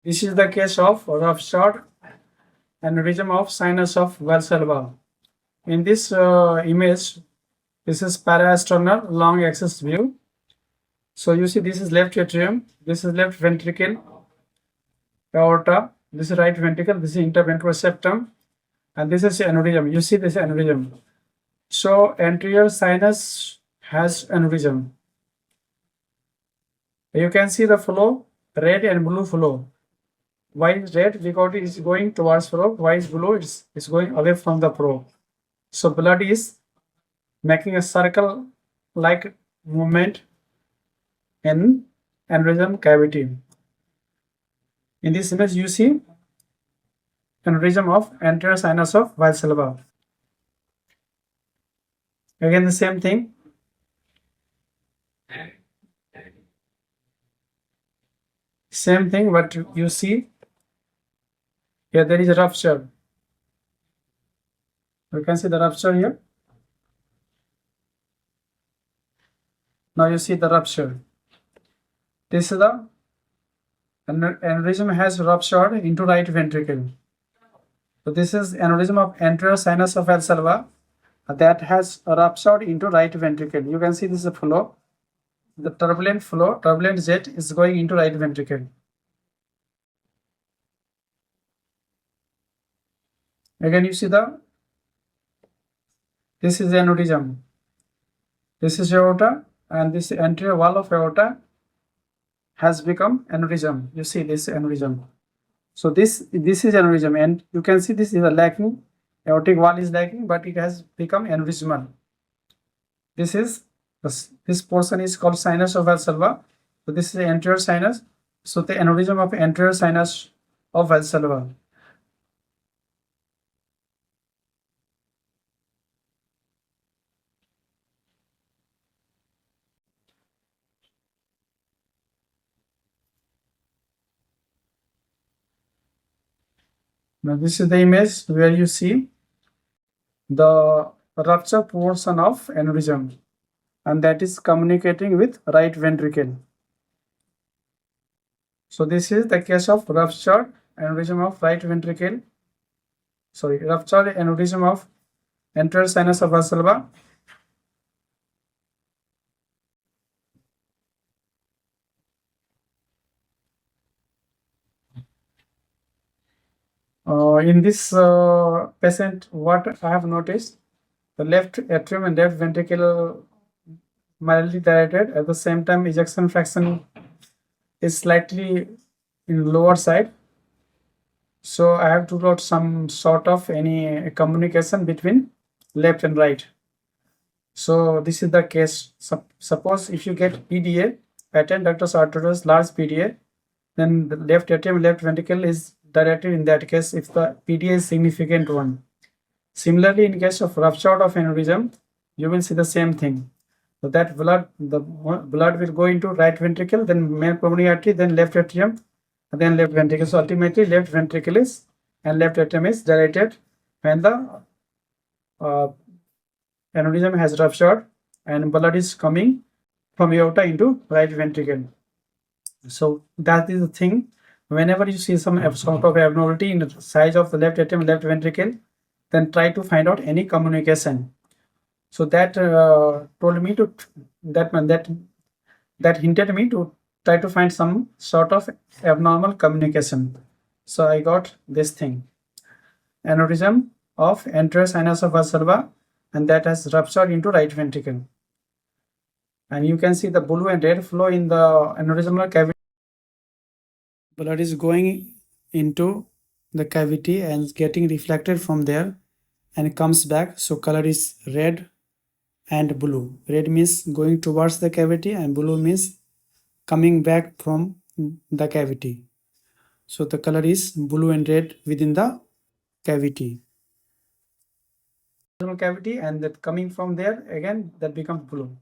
This is the case of ruptured aneurysm of sinus of Valsalva. In this image, this is para-external long axis view. So you see this is left atrium, this is left ventricle, aorta, this is right ventricle, this is interventricular septum, and this is aneurysm. You see this aneurysm. So anterior sinus has aneurysm. You can see the flow, red and blue flow. Why is red? Because it is going towards flow. Why is blue? It's going away from the flow. So blood is making a circle like movement in aneurysm cavity. In this image, you see aneurysm of anterior sinus of Valsalva. Again, the same thing. Same thing, but you see here there is a rupture. You can see the rupture here. Now you see the rupture. This is the aneurysm has ruptured into right ventricle. So this is aneurysm of anterior sinus of Valsalva that has ruptured into right ventricle. You can see this is a flow. The turbulent jet is going into right ventricle. Again, you see this is aneurysm. This is aorta, and this anterior wall of aorta has become aneurysm. You see this aneurysm. So this is aneurysm, and you can see this is a lacking. Aortic wall is lacking, but it has become aneurysmal. This portion is called sinus of Valsalva. So this is the anterior sinus. So the aneurysm of anterior sinus of Valsalva. Now this is the image where you see the rupture portion of aneurysm, and that is communicating with right ventricle. So this is the case of ruptured aneurysm of right ventricle. Ruptured aneurysm of anterior sinus of Valsalva. In this patient, what I have noticed, the left atrium and left ventricle mildly dilated. At the same time, ejection fraction is slightly in lower side. So I have to note some sort of any communication between left and right. So this is the case. Suppose if you get PDA, patent ductus arteriosus large PDA, then the left atrium, left ventricle is dilated in that case if the PDA is significant one. Similarly, in case of rupture of aneurysm, you will see the same thing. So that the blood will go into right ventricle, then main pulmonary artery, then left atrium, and then left ventricle. So ultimately, left ventricle is and left atrium is dilated when the aneurysm has ruptured and blood is coming from aorta into right ventricle. So that is the thing. Whenever you see some sort of abnormality in the size of the left atrium, left ventricle, then try to find out any communication. So that told me to that hinted me to try to find some sort of abnormal communication. So I got this thing, aneurysm of anterior sinus of Valsalva, and that has ruptured into right ventricle. And you can see the blue and red flow in the aneurysmal cavity. Blood is going into the cavity and getting reflected from there and comes back. So color is red and blue. Red means going towards the cavity and blue means coming back from the cavity. So the color is blue and red within the cavity. Cavity, and that coming from there again that becomes blue.